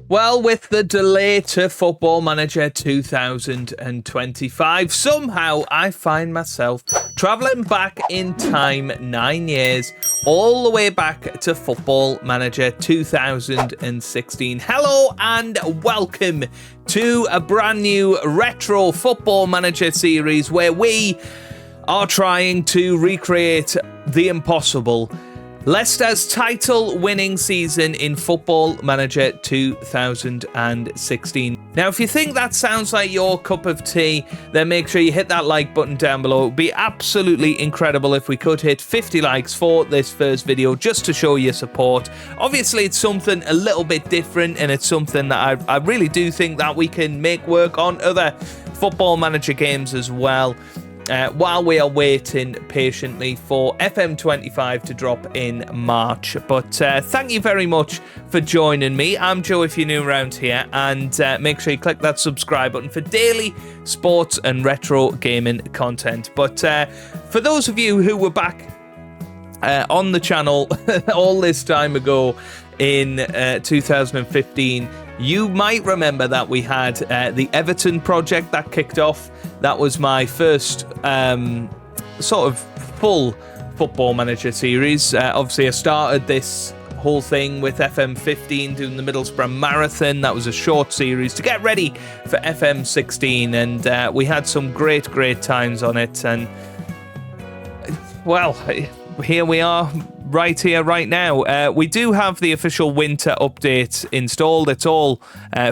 Well, with the delay to Football Manager 2025, somehow I find myself travelling back in time 9 years, all the way back to Football Manager 2016. Hello and welcome to a brand new retro Football Manager series where we are trying to recreate the impossible. Leicester's title-winning season in Football Manager 2016. Now, if you think that sounds like your cup of tea, then make sure you hit that like button down below. It would be absolutely incredible if we could hit 50 likes for this first video, just to show your support. Obviously, it's something a little bit different, and it's something that I really do think that we can make work on other Football Manager games as well. While we are waiting patiently for FM25 to drop in March. But thank you very much for joining me. I'm Joe if you're new around here, and make sure you click that subscribe button for daily sports and retro gaming content. But for those of you who were back on the channel all this time ago in 2015, you might remember that we had the Everton project that kicked off. That was my first sort of full Football Manager series. Obviously, I started this whole thing with FM15 doing the Middlesbrough Marathon. That was a short series to get ready for FM16, and we had some great times on it. And well, here we are, right here, right now. We do have the official winter update installed. It's all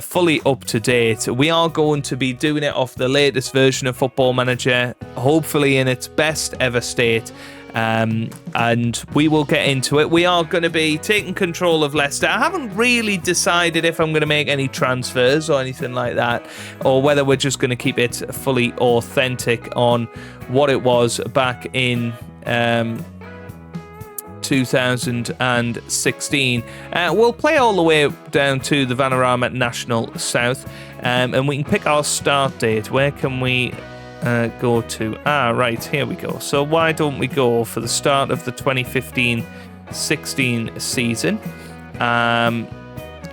fully up to date. We are going to be doing it off the latest version of Football Manager, hopefully in its best ever state. And we will get into it. We are going to be taking control of Leicester. I haven't really decided if I'm going to make any transfers or anything like that, or whether we're just going to keep it fully authentic on what it was back in 2016. We'll play all the way down to the Vanarama National South, and we can pick our start date. Where can we go to? Right, here we go. So why don't we go for the start of the 2015-16 season,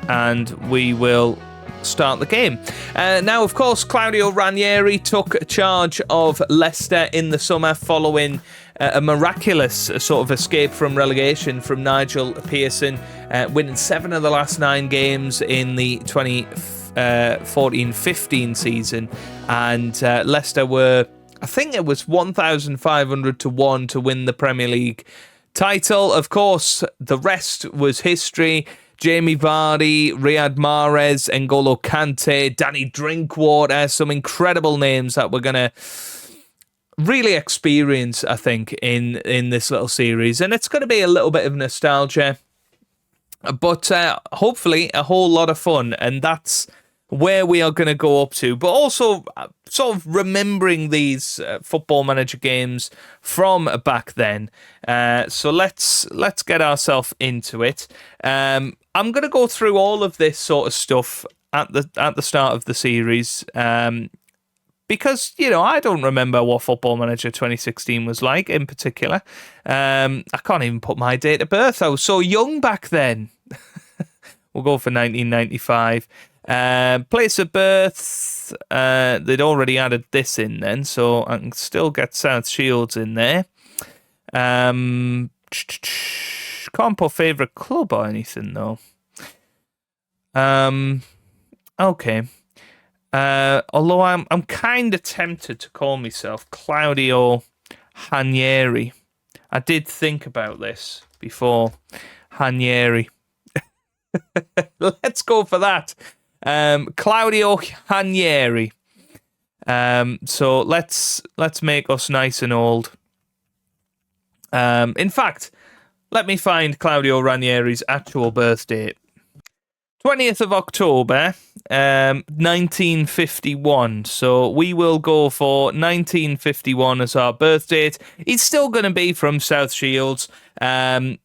and we will start the game. Now, of course, Claudio Ranieri took charge of Leicester in the summer following a miraculous sort of escape from relegation from Nigel Pearson, winning 7 of the last 9 games in the 2014-15 season. And Leicester were, I think it was 1,500 to 1 to win the Premier League title. Of course, the rest was history. Jamie Vardy, Riyad Mahrez, N'Golo Kante, Danny Drinkwater, some incredible names that we're going to really experience, I think, in this little series. And it's going to be a little bit of nostalgia, but hopefully a whole lot of fun. And that's where we are going to go up to, but also sort of remembering these Football Manager games from back then. So let's get ourselves into it. I'm going to go through all of this sort of stuff at the start of the series, because, you know, I don't remember what Football Manager 2016 was like in particular. I can't even put my date of birth. I was so young back then. We'll go for 1995. Place of birth, they'd already added this in then, so I can still get South Shields in there. Can't put favourite club or anything, though. Okay. Although I'm kind of tempted to call myself Claudio Ranieri. I did think about this before. Ranieri. Let's go for that. Claudio Ranieri. So let's make us nice and old. In fact, let me find Claudio Ranieri's actual birth date. 20th of October, 1951. So we will go for 1951 as our birth date. He's still going to be from South Shields. No,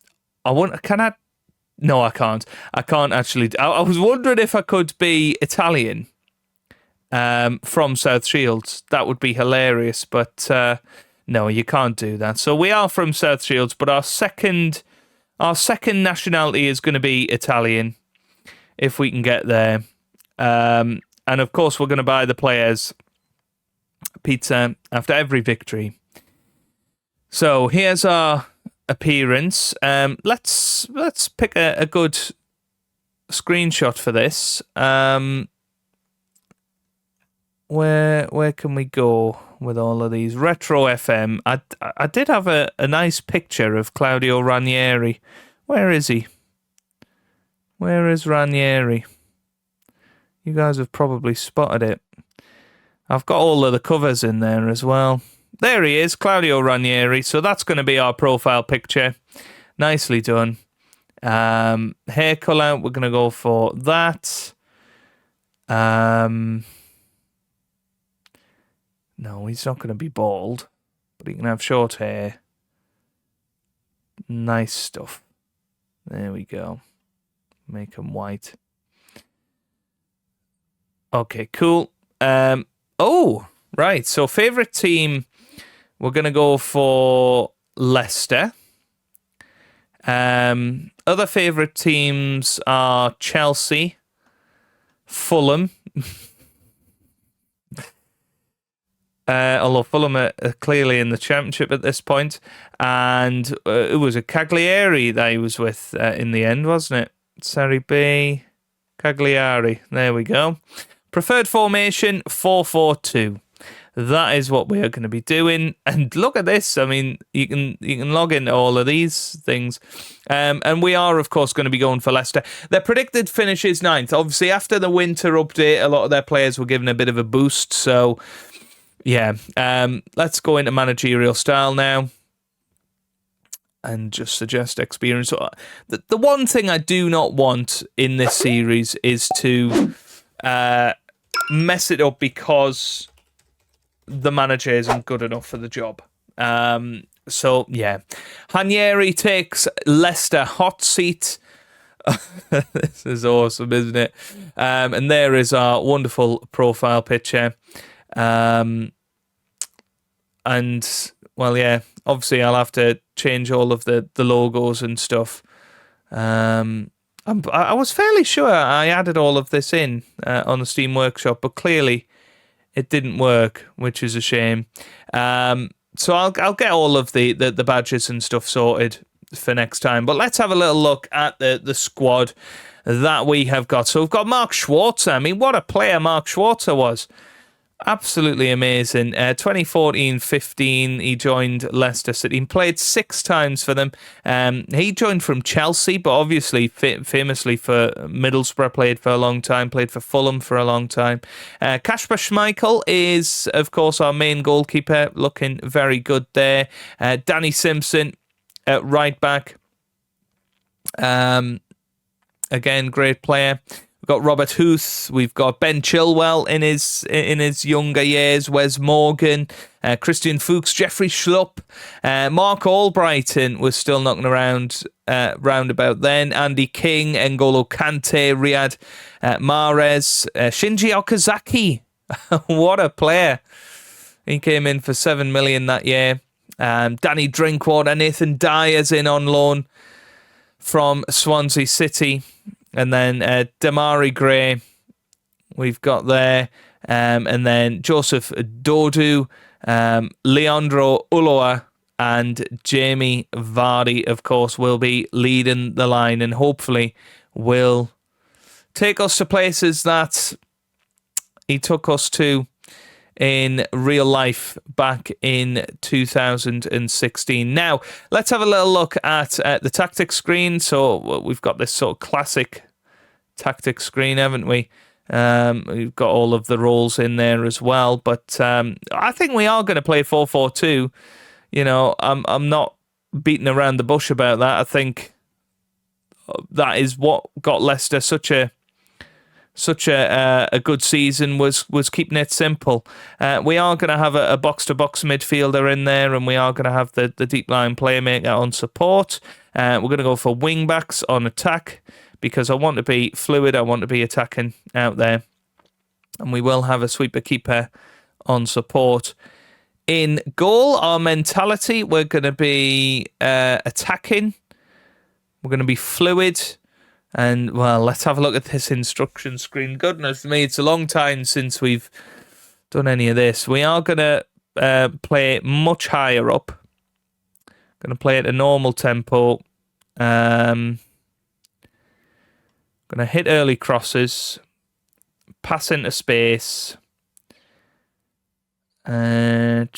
I can't. I can't actually. I was wondering if I could be Italian from South Shields. That would be hilarious, but no, you can't do that. So we are from South Shields, but our second nationality is going to be Italian. if we can get there. And of course, we're going to buy the players pizza after every victory. So here's our appearance. Let's pick a good screenshot for this. Where can we go with all of these? Retro FM. I did have a nice picture of Claudio Ranieri. Where is he? Where is Ranieri? You guys have probably spotted it. I've got all of the covers in there as well. There he is, Claudio Ranieri. So that's going to be our profile picture. Nicely done. Hair colour, we're going to go for that. No, he's not going to be bald, but he can have short hair. Nice stuff. There we go. Make him white. Okay, cool. Oh, right. So favourite team, we're going to go for Leicester. Other favourite teams are Chelsea, Fulham. Although Fulham are clearly in the Championship at this point. And it was a Cagliari that he was with in the end, wasn't it? Serie B, Cagliari. There we go. Preferred formation, 4-4-2. That is what we are going to be doing. And look at this. I mean, you can log into all of these things. And we are, of course, going to be going for Leicester. Their predicted finish is 9th. Obviously, after the winter update, a lot of their players were given a bit of a boost. So, yeah. Let's go into managerial style now. And just suggest experience. The one thing I do not want in this series is to mess it up because the manager isn't good enough for the job. So, yeah. Ranieri takes Leicester hot seat. This is awesome, isn't it? And there is our wonderful profile picture. And, well, yeah, obviously I'll have to change all of the logos and stuff. I was fairly sure I added all of this in on the Steam Workshop, but clearly it didn't work, which is a shame. So I'll get all of the badges and stuff sorted for next time. But let's have a little look at the squad that we have got. So we've got Mark Schwarzer. I mean, what a player Mark Schwarzer was. Absolutely amazing. 2014-15, he joined Leicester City and played 6 times for them. He joined from Chelsea, but obviously famously for Middlesbrough, played for a long time, played for Fulham for a long time. Kasper Schmeichel is, of course, our main goalkeeper, looking very good there. Danny Simpson at right back. Again, great player. We've got Robert Huth, we've got Ben Chilwell in his younger years, Wes Morgan, Christian Fuchs, Jeffrey Schlupp, Mark Albrighton was still knocking around about then, Andy King, N'Golo Kante, Riyad Mahrez, Shinji Okazaki. What a player. He came in for 7 million that year. Danny Drinkwater, Nathan Dyer's in on loan from Swansea City. And then Damari Gray, we've got there. And then Joseph Dodu, Leandro Ulloa, and Jamie Vardy, of course, will be leading the line and hopefully will take us to places that he took us to in real life back in 2016. Now, let's have a little look at the tactics screen. So we've got this sort of classic tactics screen, haven't we? We've got all of the roles in there as well. But I think we are going to play 4-4-2. You know, I'm not beating around the bush about that. I think that is what got Leicester such a good season, was keeping it simple. We are going to have a box-to-box midfielder in there, and we are going to have the deep line playmaker on support. We're going to go for wing-backs on attack because I want to be fluid. I want to be attacking out there. And we will have a sweeper-keeper on support. In goal, our mentality, we're going to be attacking. We're going to be fluid. And, well, let's have a look at this instruction screen. Goodness me, it's a long time since we've done any of this. We are going to play much higher up. Going to play at a normal tempo. Going to hit early crosses. Pass into space. Going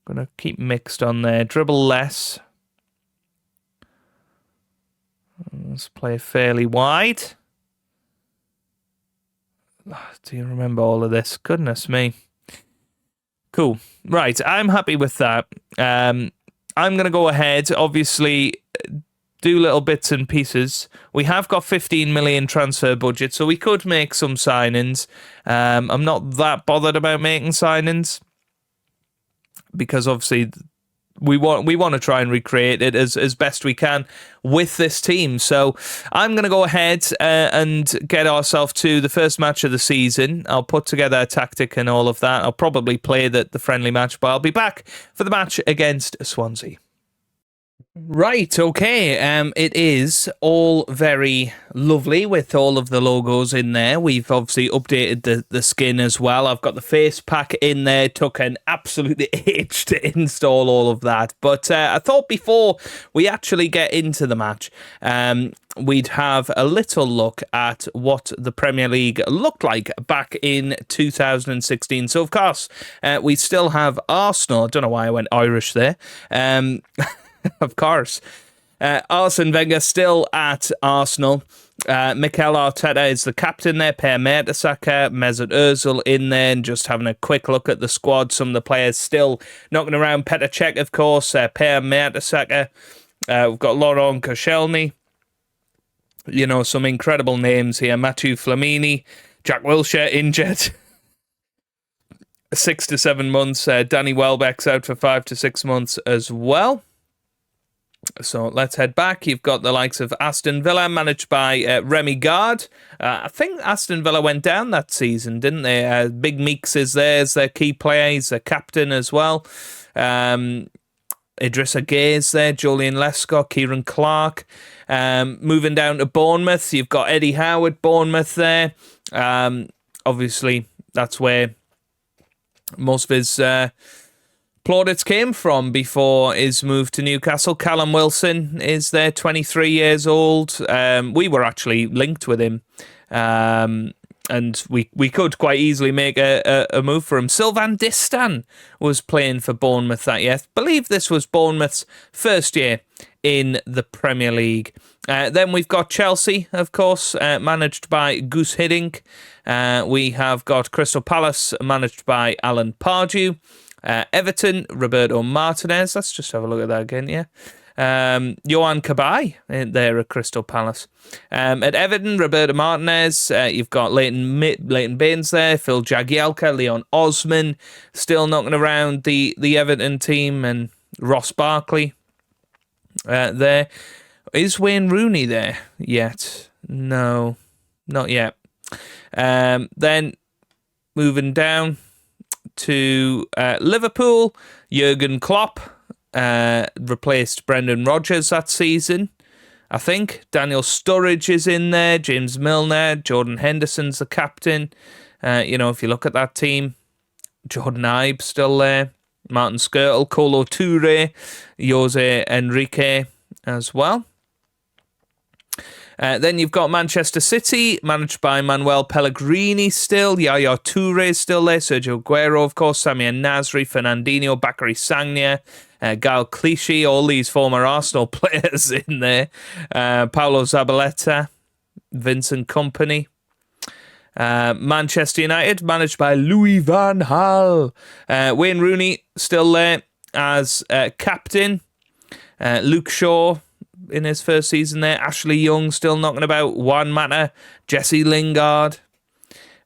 to keep mixed on there. Dribble less. Let's play fairly wide. Do you remember all of this? Goodness me. Cool. Right, I'm happy with that. I'm going to go ahead, obviously, do little bits and pieces. We have got 15 million transfer budget, so we could make some signings. I'm not that bothered about making signings because obviously we want to try and recreate it as best we can with this team. So I'm going to go ahead and get ourselves to the first match of the season. I'll put together a tactic and all of that. I'll probably play the friendly match, but I'll be back for the match against Swansea. Right, okay. It is all very lovely with all of the logos in there. We've obviously updated the skin as well. I've got the face pack in there. Took an absolute age to install all of that. But I thought before we actually get into the match, we'd have a little look at what the Premier League looked like back in 2016. So, of course, we still have Arsenal. I don't know why I went Irish there. Of course. Arsene Wenger still at Arsenal. Mikel Arteta is the captain there. Per Mertesacker, Mesut Ozil in there, and just having a quick look at the squad. Some of the players still knocking around. Petr Cech, of course. Per Mertesacker. We've got Laurent Koscielny. You know, some incredible names here. Mathieu Flamini. Jack Wilshere injured. 6 to 7 months. Danny Welbeck's out for 5 to 6 months as well. So let's head back. You've got the likes of Aston Villa, managed by Remy Gard. I think Aston Villa went down that season, didn't they? Big Meeks is there as their key player. He's their captain as well. Idrissa Gueye there, Julian Lescott, Kieran Clark. Moving down to Bournemouth, you've got Eddie Howe at Bournemouth there. Obviously, that's where most of his plaudits came from before his move to Newcastle. Callum Wilson is there, 23 years old. We were actually linked with him. And we could quite easily make a move for him. Sylvain Distin was playing for Bournemouth that year. I believe this was Bournemouth's first year in the Premier League. Then we've got Chelsea, of course, managed by Guus Hiddink. We have got Crystal Palace, managed by Alan Pardew. Everton, Roberto Martinez. Let's just have a look at that again, yeah. Johan Cabaye there at Crystal Palace. At Everton, Roberto Martinez. You've got Leighton Baines there, Phil Jagielka, Leon Osman, still knocking around the Everton team, and Ross Barkley there. Is Wayne Rooney there yet? No, not yet. Then moving down to Liverpool, Jurgen Klopp replaced Brendan Rodgers that season, I think. Daniel Sturridge is in there, James Milner, Jordan Henderson's the captain. If you look at that team, Jordan Ibe still there, Martin Skrtel, Kolo Toure, Jose Enrique as well. Then you've got Manchester City, managed by Manuel Pellegrini still. Yaya Toure is still there. Sergio Aguero, of course. Samir Nasri, Fernandinho, Bakary Sagna, Gael Clichy, all these former Arsenal players in there. Paulo Zabaleta, Vincent Kompany. Manchester United, managed by Louis van Gaal. Wayne Rooney still there as captain. Luke Shaw in his first season there. Ashley Young still knocking about. Juan Mata, Jesse Lingard.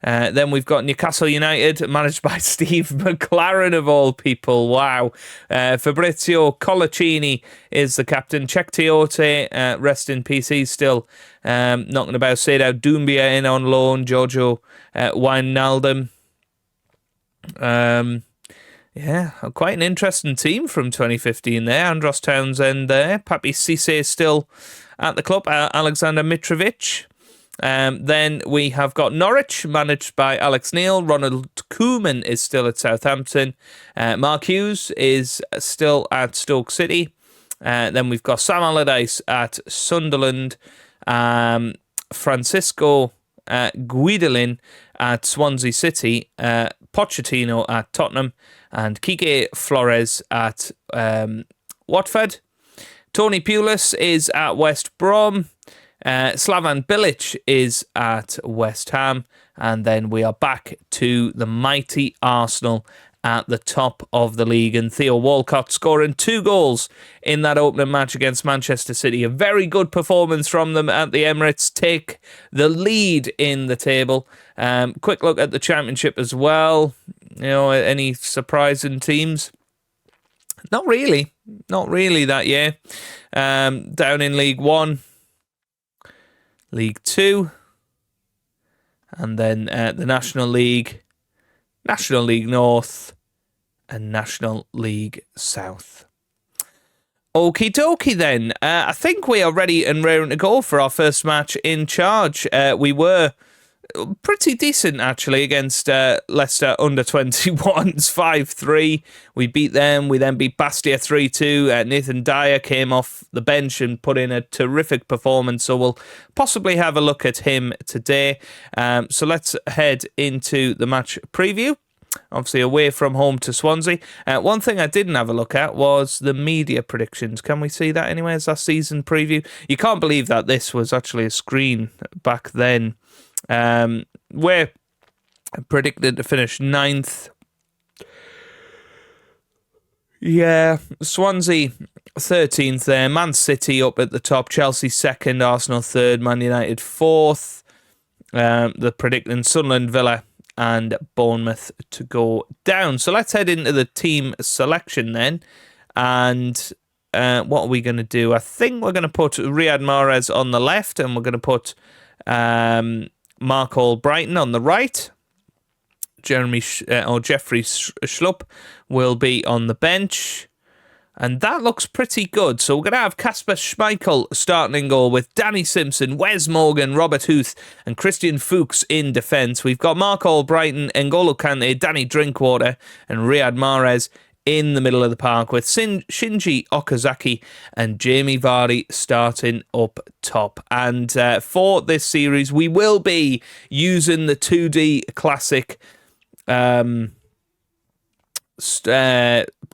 Then we've got Newcastle United, managed by Steve McLaren of all people. Wow. Fabrizio Colaccini is the captain. Czech Tiote, rest in peace. He's still knocking about. Seydou Doumbia in on loan. Giorgio Wijnaldum. Yeah, quite an interesting team from 2015 there. Andros Townsend there. Papi Cisse still at the club. Alexander Mitrovic. Then we have got Norwich, managed by Alex Neil. Ronald Koeman is still at Southampton. Mark Hughes is still at Stoke City. Then we've got Sam Allardyce at Sunderland. Francisco Guidolin at Swansea City. Pochettino at Tottenham. And Quique Flores at Watford. Tony Pulis is at West Brom. Slavan Bilic is at West Ham. And then we are back to the mighty Arsenal at the top of the league. And Theo Walcott scoring 2 goals in that opening match against Manchester City. A very good performance from them at the Emirates. Take the lead in the table. Quick look at the Championship as well. Any surprising teams? Not really. Not really that year. Down in League 1. League 2, and then the National League North, and National League South. Okie dokie then. I think we are ready and raring to go for our first match in charge. We were pretty decent actually against Leicester under-21s 5-3. We beat them. We then beat Bastia 3-2. Nathan Dyer came off the bench and put in a terrific performance, so we'll possibly have a look at him today. So let's head into the match preview. Obviously away from home to Swansea. One thing I didn't have a look at was the media predictions. Can we see that anyway as our season preview? You can't believe that this was actually a screen back then. We're predicted to finish 9th. Yeah, Swansea 13th there. Man City up at the top. Chelsea 2nd. Arsenal 3rd. Man United 4th. They're predicting Sunderland, Villa and Bournemouth to go down. So let's head into the team selection then. And what are we going to do? I think we're going to put Riyad Mahrez on the left, and we're going to put Mark Albrighton on the right. Jeffrey Schlupp will be on the bench. And that looks pretty good. So we're going to have Kasper Schmeichel starting in goal with Danny Simpson, Wes Morgan, Robert Huth and Christian Fuchs in defence. We've got Mark Albrighton, N'Golo Kante, Danny Drinkwater and Riyad Mahrez in the middle of the park with Shinji Okazaki and Jamie Vardy starting up top. And for this series, we will be using the 2D classic camera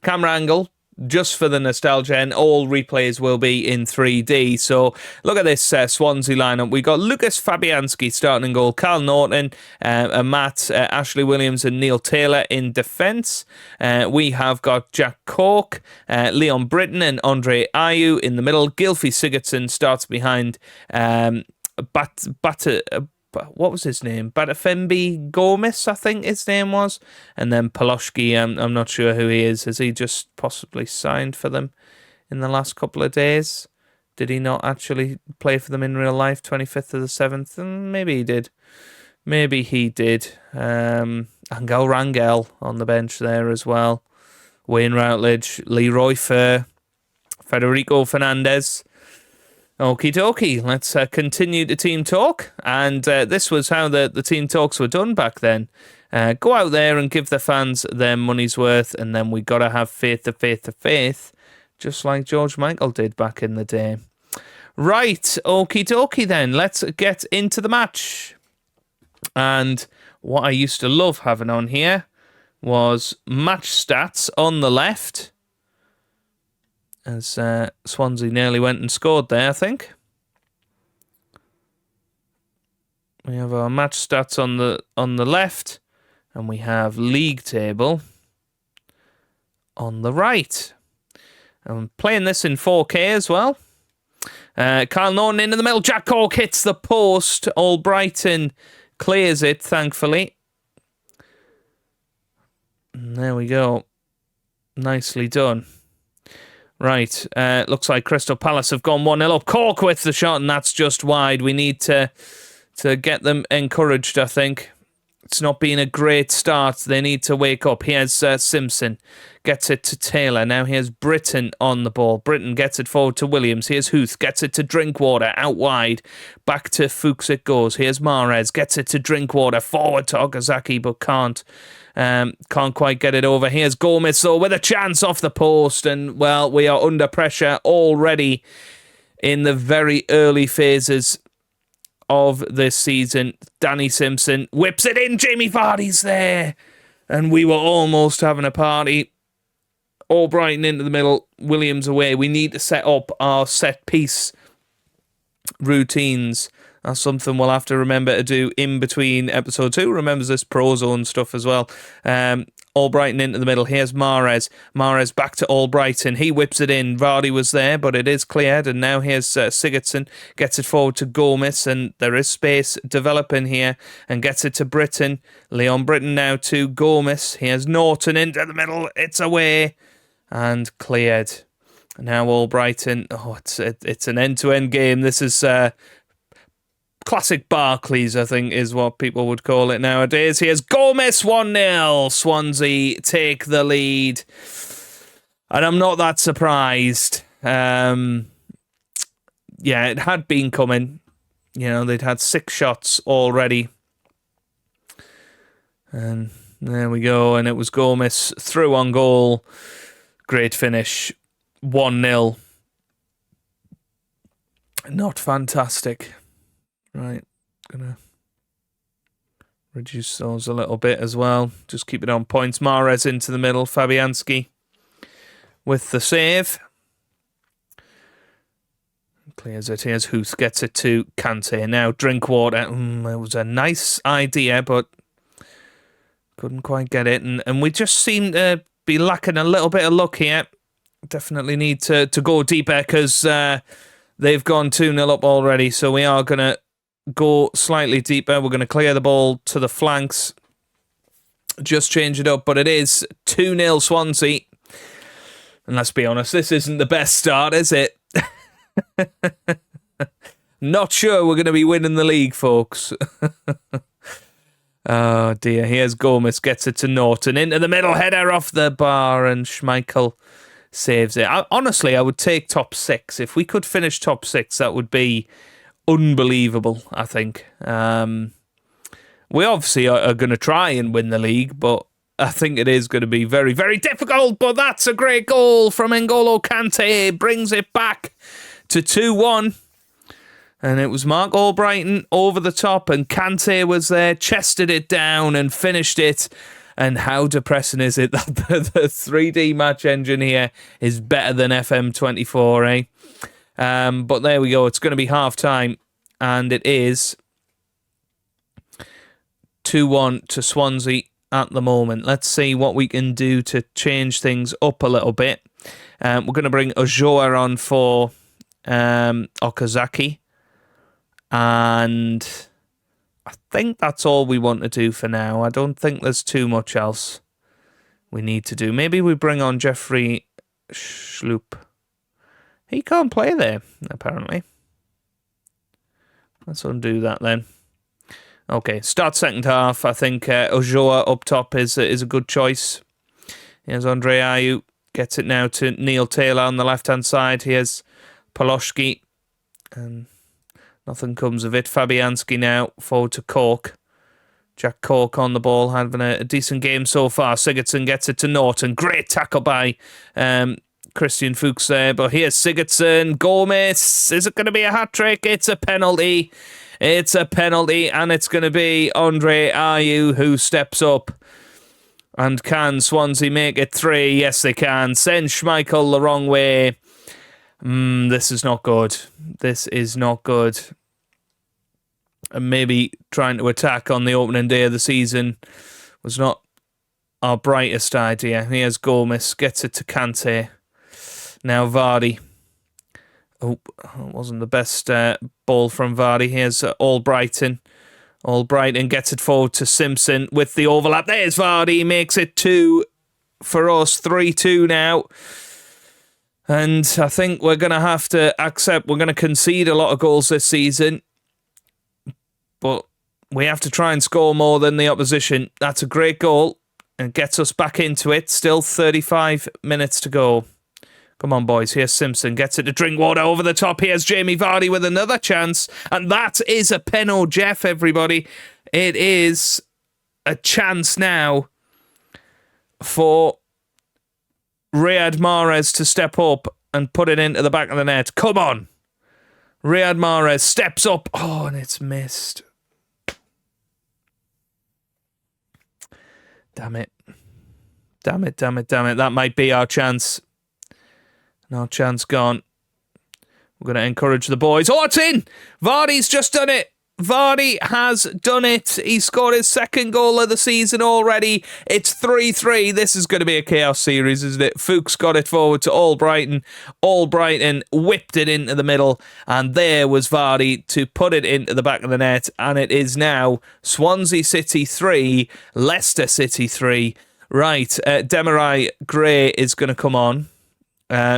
angle just for the nostalgia, and all replays will be in 3D. So look at this Swansea lineup. We got Lucas Fabianski starting in goal, Carl Norton, Matt, Ashley Williams and Neil Taylor in defence. We have got Jack Cork, Leon Britton and Andre Ayew in the middle. Gylfi Sigurdsson starts behind what was his name? Batafembi Gomis, I think his name was. And then Paloshki, I'm not sure who he is. Has he just possibly signed for them in the last couple of days? Did he not actually play for them in real life, 25th of the 7th? Maybe he did. Angel Rangel on the bench there as well. Wayne Routledge, Leroy Fer, Federico Fernandez. Okie dokie, let's continue the team talk. And this was how the team talks were done back then. Go out there and give the fans their money's worth, and then we got to have faith, just like George Michael did back in the day. Right, okie dokie then, let's get into the match. And what I used to love having on here was match stats on the left, as Swansea nearly went and scored there, I think. We have our match stats on the left, and we have league table on the right. I'm playing this in 4K as well. Carl Norton in the middle. Jack Cork hits the post. Albrighton clears it, thankfully. And there we go. Nicely done. Right, looks like Crystal Palace have gone 1-0 up. Cork with the shot, and that's just wide. We need to get them encouraged, I think. It's not been a great start. They need to wake up. Here's Simpson. Gets it to Taylor. Now here's Britton on the ball. Britton gets it forward to Williams. Here's Huth. Gets it to Drinkwater. Out wide. Back to Fuchs it goes. Here's Mahrez. Gets it to Drinkwater. Forward to Okazaki, but can't. Can't quite get it over. Here's Gomez, though, with a chance off the post. And, well, we are under pressure already in the very early phases of this season. Danny Simpson whips it in. Jamie Vardy's there. And we were almost having a party. Albrighton into the middle. Williams away. We need to set up our set piece routines. That's something we'll have to remember to do in between episodes. Who remembers this Pro Zone stuff as well? Albrighton into the middle. Here's Mahrez. Mahrez back to Albrighton. He whips it in. Vardy was there, but it is cleared. And now here's Sigurdsson. Gets it forward to Gomez. And there is space developing here. And gets it to Britton. Leon Britton now to Gomez. Here's Norton into the middle. It's away. And cleared. Now Albrighton. Oh, it's an end-to-end game. This is classic Barclays, I think, is what people would call it nowadays. Here's Gomez 1-0. Swansea take the lead. And I'm not that surprised. Yeah, it had been coming. You know, they'd had 6 shots already. And there we go. And it was Gomez through on goal. Great finish. 1-0. Not fantastic. Right, gonna reduce those a little bit as well. Just keep it on points. Mahrez into the middle. Fabianski with the save. Clears it. Here's Huth. Gets it to Kante. Now Drinkwater. It was a nice idea, but couldn't quite get it. And we just seem to be lacking a little bit of luck here. Definitely need to go deeper because they've gone 2-0 up already. So we are going to go slightly deeper. We're going to clear the ball to the flanks. Just change it up. But it is 2-0 Swansea. And let's be honest, this isn't the best start, is it? Not sure we're going to be winning the league, folks. Oh, dear. Here's Gomez. Gets it to Norton. Into the middle. Header off the bar. And Schmeichel saves it. Honestly, I would take top 6. If we could finish top 6, that would be unbelievable, I think. We obviously are going to try and win the league, but I think it is going to be very, very difficult. But that's a great goal from N'Golo Kante. Brings it back to 2-1. And it was Mark Albrighton over the top, and Kante was there, chested it down and finished it. And how depressing is it that the 3D match engine here is better than FM24, eh? But there we go. It's going to be half time, and it is 2-1 to Swansea at the moment. Let's see what we can do to change things up a little bit. We're going to bring Ojoa on for Okazaki, and I think that's all we want to do for now. I don't think there's too much else we need to do. Maybe we bring on Jeffrey Schlup. He can't play there, apparently. Let's undo that then. Okay, start second half. I think Ojoa up top is a good choice. Here's Andre Ayew. Gets it now to Neil Taylor on the left-hand side. Here's Paloshki. And nothing comes of it. Fabianski now forward to Cork. Jack Cork on the ball, having a decent game so far. Sigurdsson gets it to Norton. Great tackle by Christian Fuchs there. But here's Sigurdsson. Gomez. Is it going to be a hat-trick? It's a penalty. It's a penalty, and it's going to be Andre Ayew who steps up. And can Swansea make it 3? Yes, they can. Send Schmeichel the wrong way. This is not good. This is not good. And maybe trying to attack on the opening day of the season was not our brightest idea. Here's Gomez. Gets it to Kante. Now Vardy. Oh, it wasn't the best ball from Vardy. Here's Albrighton. Albrighton gets it forward to Simpson with the overlap. There's Vardy. Makes it 2 for us. 3-2 now. And I think we're going to have to accept we're going to concede a lot of goals this season. But We have to try and score more than the opposition. That's a great goal and gets us back into it. Still 35 minutes to go. Come on, boys. Here's Simpson. Gets it to Drinkwater over the top. Here's Jamie Vardy with another chance. And that is a penalty, Jeff, everybody. It is a chance now for Riyad Mahrez to step up and put it into the back of the net. Come on. Riyad Mahrez steps up. Oh, and it's missed. Damn it. Damn it. That might be our chance. No chance gone. We're going to encourage the boys. Oh, it's in! Vardy's just done it. Vardy has done it. He scored his second goal of the season already. It's 3-3. This is going to be a chaos series, isn't it? Fuchs got it forward to Albrighton. Albrighton whipped it into the middle. And there was Vardy to put it into the back of the net. And it is now Swansea City 3, Leicester City 3. Right, Demarai Gray is going to come on.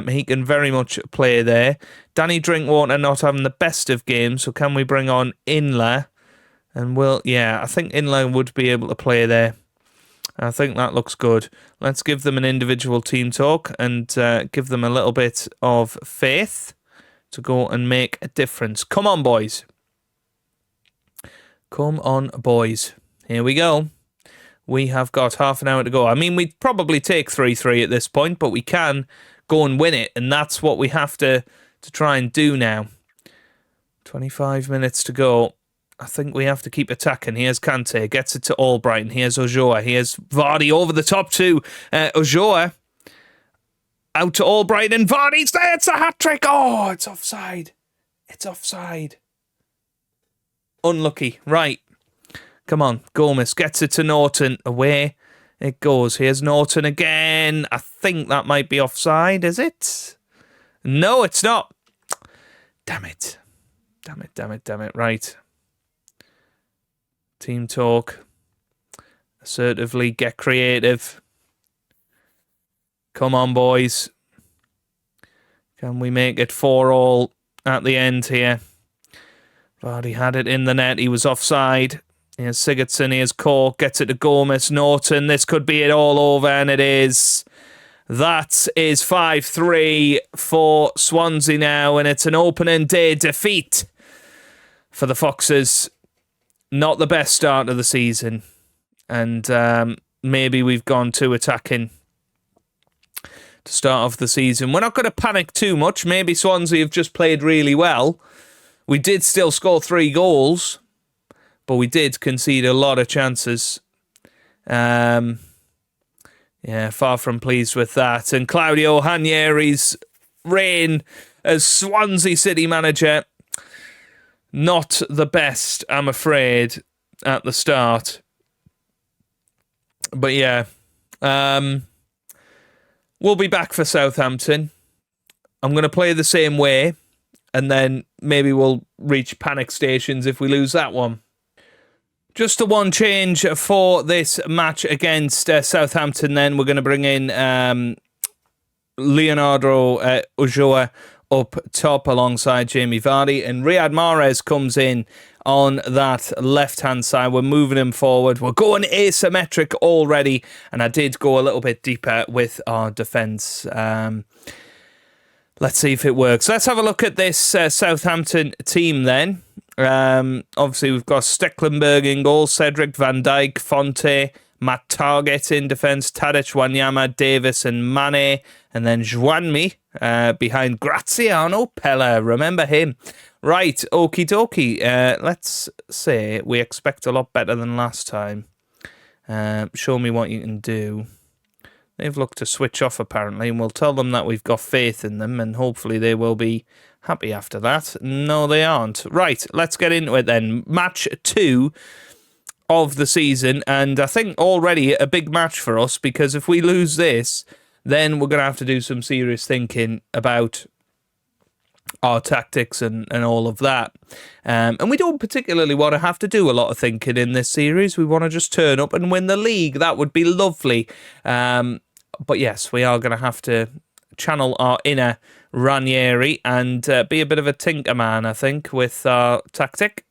He can very much play there. Danny Drinkwater not having the best of games, so can we bring on Inler? And I think Inler would be able to play there. I think that looks good. Let's give them an individual team talk and give them a little bit of faith to go and make a difference. Come on, boys. Come on, boys. Here we go. We have got half an hour to go. I mean, we'd probably take 3-3 at this point, but we can go and win it, and that's what we have to try and do now. 25 minutes to go. I think we have to keep attacking. Here's Kante, gets it to Albrighton. Here's Ojoa. Here's Vardy over the top to Ojoa. Out to Albrighton, and Vardy's there. It's a hat-trick. Oh, it's offside. It's offside. Unlucky. Right. Come on. Gomez gets it to Norton. Away it goes. Here's Norton again. I think that might be offside, is it? No, it's not. Damn it. Right. Team talk. Assertively get creative. Come on, boys. Can we make it 4-4 at the end here? Vardy had it in the net. He was offside. Here's Sigurdsson, here's Cork, gets it to Gomez, Norton. This could be it all over, and it is. That is 5-3 for Swansea now, and it's an opening day defeat for the Foxes. Not the best start of the season, and maybe we've gone too attacking to start off the season. We're not going to panic too much. Maybe Swansea have just played really well. We did still score 3 goals, but we did concede a lot of chances. Far from pleased with that. And Claudio Ranieri's reign as Swansea City manager, not the best, I'm afraid, at the start. But we'll be back for Southampton. I'm going to play the same way, and then maybe we'll reach panic stations if we lose that one. Just the one change for this match against Southampton then. We're going to bring in Leonardo Ulloa up top alongside Jamie Vardy. And Riyad Mahrez comes in on that left-hand side. We're moving him forward. We're going asymmetric already. And I did go a little bit deeper with our defence. Let's see if it works. Let's have a look at this Southampton team then. Obviously, we've got Stecklenburg in goal, Cedric, Van Dijk, Fonte, Matt Target in defence, Tadic, Wanyama, Davis and Mane, and then Juanmi behind Graziano Pella. Remember him. Right, okie dokie. Let's say we expect a lot better than last time. Show me what you can do. They've looked to switch off apparently, and we'll tell them that we've got faith in them, and hopefully they will be happy after that. No, they aren't. Right, let's get into it then. Match 2 of the season, and I think already a big match for us, because if we lose this, then we're going to have to do some serious thinking about our tactics and all of that. And we don't particularly want to have to do a lot of thinking in this series. We want to just turn up and win the league. That would be lovely. But yes, we are going to have to channel our inner Ranieri and be a bit of a tinker man, I think, with our tactic.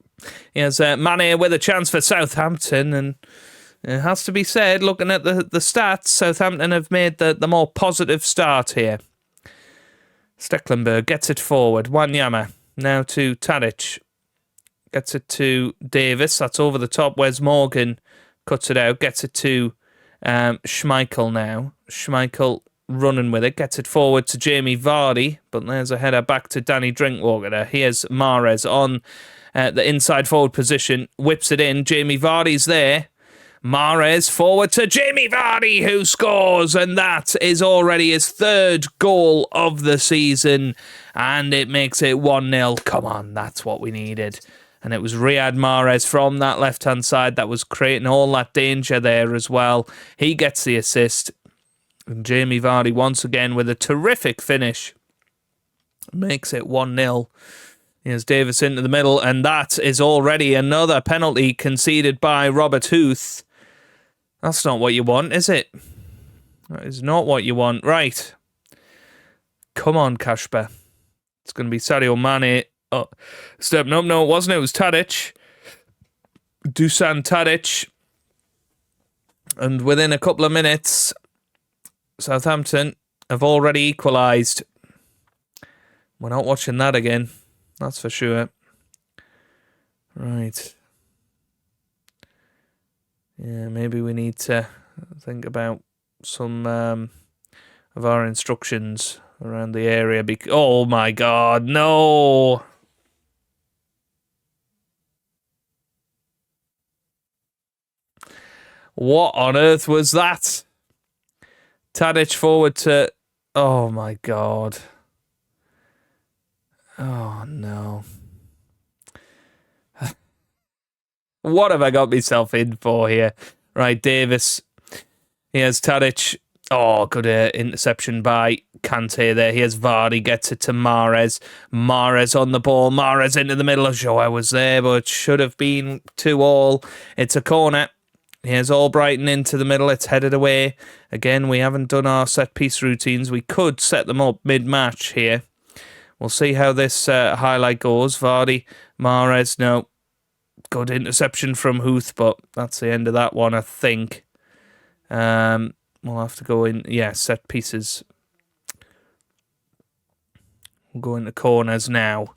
Here's Mane with a chance for Southampton, and it has to be said, looking at the stats, Southampton have made the more positive start here. Stecklenburg gets it forward. Wanyama now to Tadic. Gets it to Davis. That's over the top. Wes Morgan cuts it out. Gets it to Schmeichel now. Schmeichel running with it. Gets it forward to Jamie Vardy. But there's a header back to Danny Drinkwater there. Here's Mahrez on the inside forward position. Whips it in. Jamie Vardy's there. Mahrez forward to Jamie Vardy, who scores, and that is already his third goal of the season, and it makes it 1-0. Come on, that's what we needed. And it was Riyad Mahrez from that left-hand side that was creating all that danger there as well. He gets the assist, and Jamie Vardy once again with a terrific finish makes it 1-0. Here's Davis into the middle, and that is already another penalty conceded by Robert Huth. That's not what you want, is it? That is not what you want. Right. Come on, Kashba. It's going to be Sadio Mane. Oh, step. No, it wasn't. It was Tadic. Dusan Tadic. And within a couple of minutes, Southampton have already equalised. We're not watching that again. That's for sure. Right. Yeah, maybe we need to think about some of our instructions around the area. Oh my God, no! What on earth was that? Tadic forward to... Oh my God. Oh no. What have I got myself in for here? Right, Davis. Here's Tadic. Oh, good interception by Kante there. Here's Vardy. Gets it to Mahrez. Mahrez on the ball. Mahrez into the middle. Joa was there, but it should have been 2-2. It's a corner. Here's Albrighton into the middle. It's headed away. Again, we haven't done our set-piece routines. We could set them up mid-match here. We'll see how this highlight goes. Vardy. Mahrez. No. Good interception from Huth, but that's the end of that one, I think. We'll have to go in, set pieces. We'll go into corners now.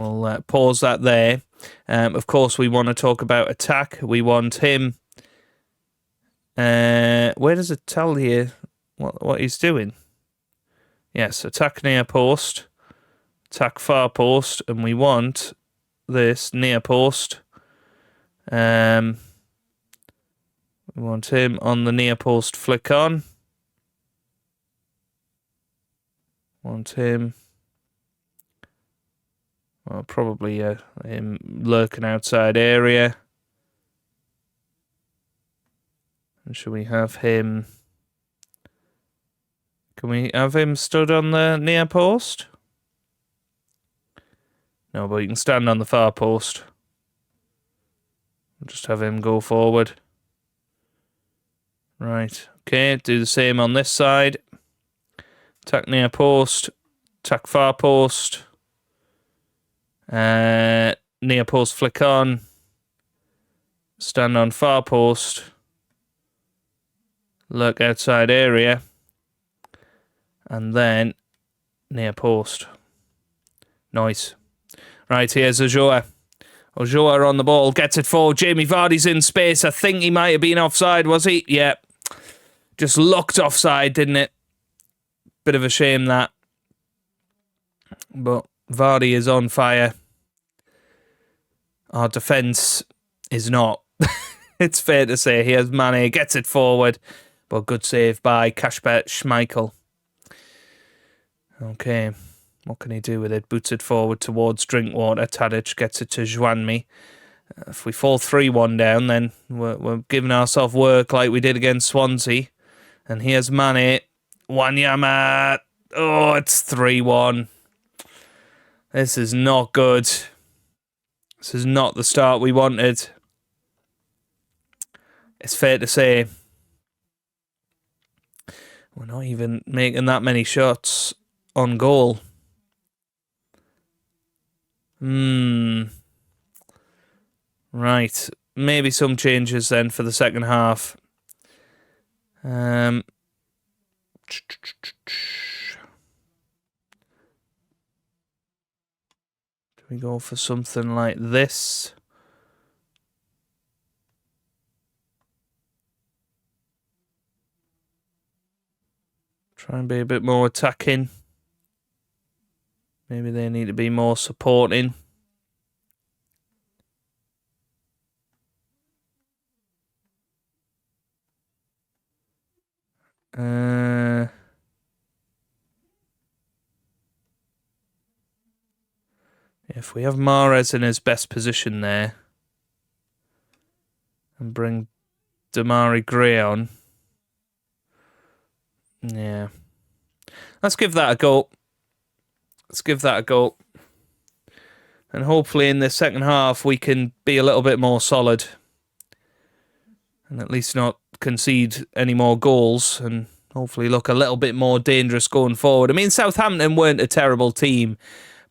We'll pause that there. Of course, we want to talk about attack. We want him. Where does it tell here what he's doing? Yes, attack near post, attack far post, and we want this near post. We want him on the near post flick on. Want him. Well, probably him lurking outside area. And should we have him? Can we have him stood on the near post? No, but you can stand on the far post. Just have him go forward. Right. Okay, do the same on this side. Attack near post. Attack far post. Near post flick on. Stand on far post. Lurk outside area. And then near post. Nice. Right, here's Ojoa. Ojoa on the ball, gets it forward. Jamie Vardy's in space. I think he might have been offside, was he? Yeah. Just looked offside, didn't it? Bit of a shame that. But Vardy is on fire. Our defence is not. It's fair to say. Here's Mane, gets it forward. But good save by Kasper Schmeichel. Okay. What can he do with it? Boots it forward towards Drinkwater. Tadic gets it to Zwanmi. If we fall 3-1 down, then we're giving ourselves work like we did against Swansea. And here's Mane. Wanyama. Oh, it's 3-1. This is not good. This is not the start we wanted. It's fair to say we're not even making that many shots on goal. Right. Maybe some changes then for the second half. Do we go for something like this? Try and be a bit more attacking. Maybe they need to be more supporting. If we have Mahrez in his best position there and bring Damari Gray on, yeah. Let's give that a go. And hopefully in the second half we can be a little bit more solid and at least not concede any more goals and hopefully look a little bit more dangerous going forward. I mean, Southampton weren't a terrible team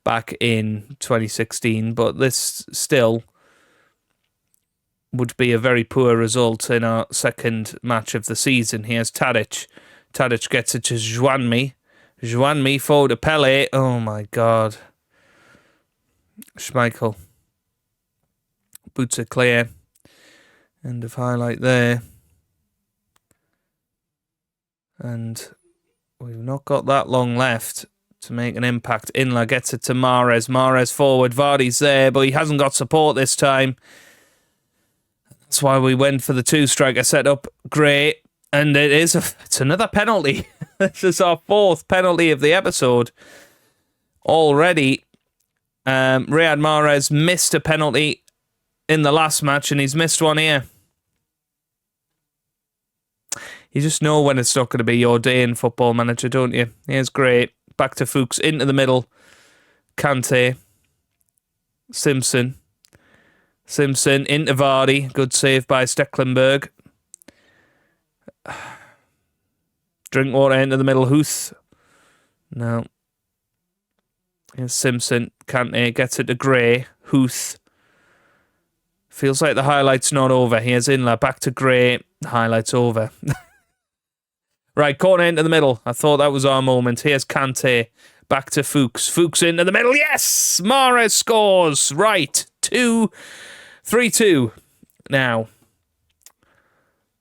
back in 2016, but this still would be a very poor result in our second match of the season. Here's Tadic. Tadic gets it to Juanmi. Juanmi forward to Pele. Oh my God. Schmeichel. Boots it clear. End of highlight there. And we've not got that long left to make an impact. Inla gets it to Mahrez. Mahrez forward. Vardy's there, but he hasn't got support this time. That's why we went for the two-striker setup. Great. And it's another penalty. This is our fourth penalty of the episode already. Riyad Mahrez missed a penalty in the last match, and he's missed one here. You just know when it's not going to be your day in Football Manager, don't you? Here's great. Back to Fuchs, into the middle. Kante. Simpson into Vardy. Good save by Stecklenburg. Drinkwater into the middle. Huth. No. Here's Simpson. Kante gets it to Gray. Huth. Feels like the highlight's not over. Here's Inla. Back to Gray. The highlight's over. Right, corner into the middle. I thought that was our moment. Here's Kante. Back to Fuchs. Fuchs into the middle. Yes! Mahrez scores. Right. 3-2 now.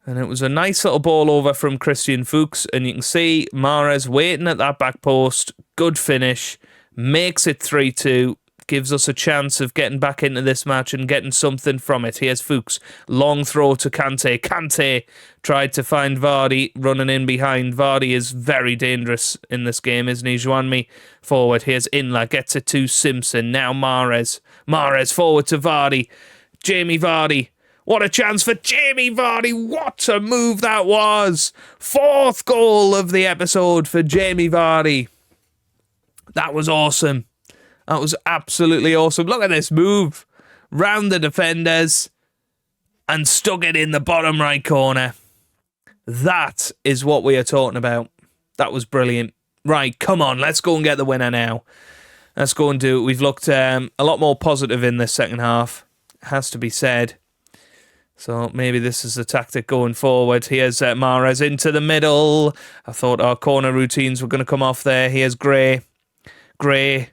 And it was a nice little ball over from Christian Fuchs. And you can see Mahrez waiting at that back post. Good finish. Makes it 3-2. Gives us a chance of getting back into this match and getting something from it. Here's Fuchs. Long throw to Kante. Kante tried to find Vardy running in behind. Vardy is very dangerous in this game, isn't he? Juanmi forward. Here's Inla. Gets it to Simpson. Now Mahrez. Mahrez forward to Vardy. Jamie Vardy. What a chance for Jamie Vardy. What a move that was. Fourth goal of the episode for Jamie Vardy. That was awesome. That was absolutely awesome. Look at this move. Round the defenders and stuck it in the bottom right corner. That is what we are talking about. That was brilliant. Right, come on. Let's go and get the winner now. Let's go and do it. We've looked a lot more positive in this second half. Has to be said. So maybe this is the tactic going forward. Here's Mahrez into the middle. I thought our corner routines were going to come off there. Here's Gray. Gray.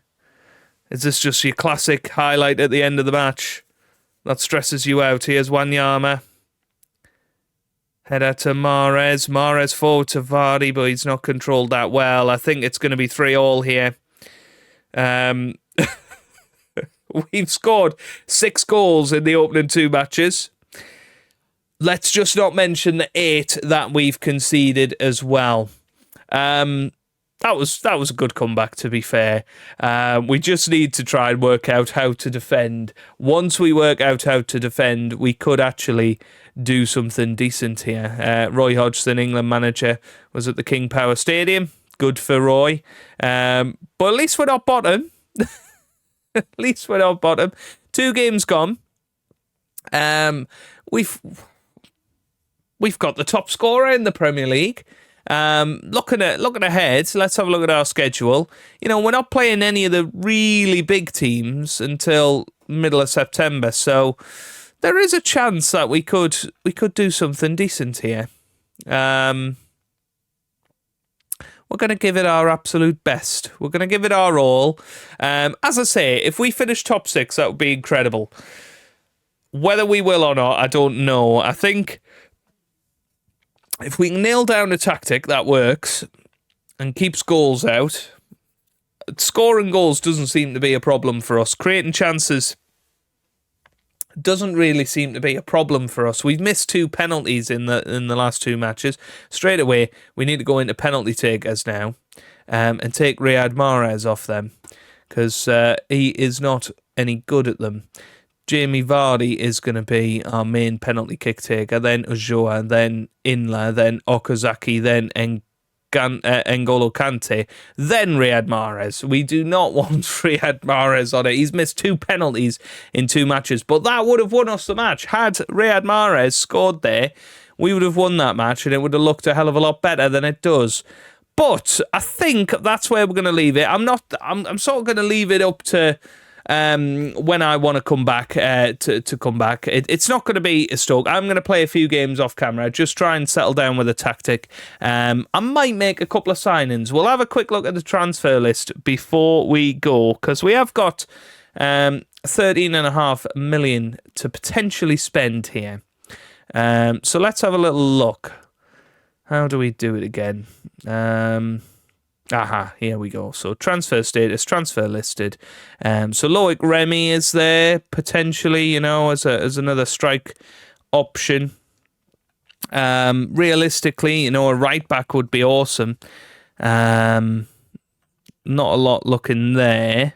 Is this just your classic highlight at the end of the match that stresses you out? Here's Wanyama. Header to Mahrez. Mahrez forward to Vardy, but he's not controlled that well. I think it's going to be 3-3 here. We've scored 6 goals in the opening 2 matches. Let's just not mention the 8 that we've conceded as well. That was a good comeback, to be fair. We just need to try and work out how to defend. Once we work out how to defend, we could actually do something decent here. Roy Hodgson, England manager, was at the King Power Stadium. Good for Roy. But at least we're not bottom. At least we're not bottom. 2 games gone. We've got the top scorer in the Premier League. Looking ahead, let's have a look at our schedule. You know, we're not playing any of the really big teams until middle of September, so there is a chance that we could do something decent here. We're going to give it our absolute best. We're going to give it our all. As I say, if we finish top 6, that would be incredible. Whether we will or not, I don't know. I think if we can nail down a tactic that works and keeps goals out, scoring goals doesn't seem to be a problem for us. Creating chances doesn't really seem to be a problem for us. We've missed 2 penalties in the last 2 matches. Straight away, we need to go into penalty takers now and take Riyad Mahrez off them because he is not any good at them. Jamie Vardy is going to be our main penalty kick taker, then Ulloa, then Inla, then Okazaki, then N'Golo Kante, then Riyad Mahrez. We do not want Riyad Mahrez on it. He's missed 2 penalties in 2 matches, but that would have won us the match. Had Riyad Mahrez scored there, we would have won that match and it would have looked a hell of a lot better than it does. But I think that's where we're going to leave it. I'm sort of going to leave it up to when I want to come back to come back. It's not going to be a Stoke. I'm going to play a few games off camera, just try and settle down with a tactic. I might make a couple of signings. We'll have a quick look at the transfer list before we go, because we have got 13.5 million to potentially spend here. So let's have a little look. How do we do it again? Here we go. So transfer status, transfer listed. So Loic Remy is there potentially, as another strike option. Realistically, a right back would be awesome. Not a lot looking there.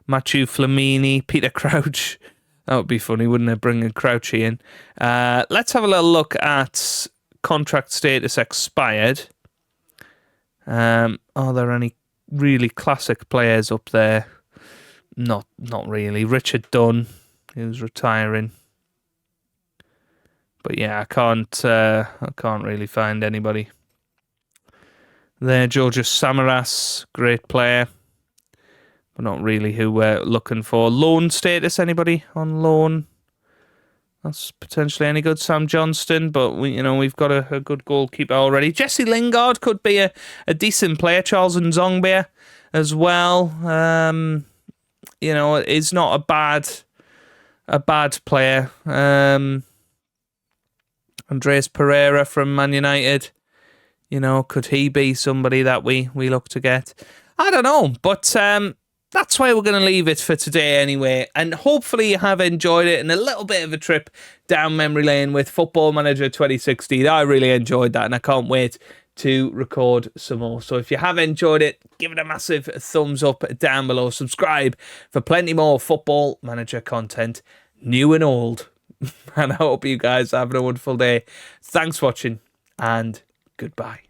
Mathieu Flamini, Peter Crouch. That would be funny, wouldn't it? Bringing Crouchy in. Let's have a little look at contract status expired. Are there any really classic players up there? Not really. Richard Dunn, who's retiring. But yeah, I can't really find anybody. There, Georgios Samaras, great player. But not really who we're looking for. Loan status, anybody on loan? That's potentially any good. Sam Johnston, but we've got a good goalkeeper already. Jesse Lingard could be a decent player. Charles Nzongbia as well. Is not a bad player. Andreas Pereira from Man United. Could he be somebody that we look to get? I don't know, but that's where we're going to leave it for today anyway. And hopefully you have enjoyed it and a little bit of a trip down memory lane with Football Manager 2016. I really enjoyed that and I can't wait to record some more. So if you have enjoyed it, give it a massive thumbs up down below. Subscribe for plenty more Football Manager content, new and old. And I hope you guys are having a wonderful day. Thanks for watching and goodbye.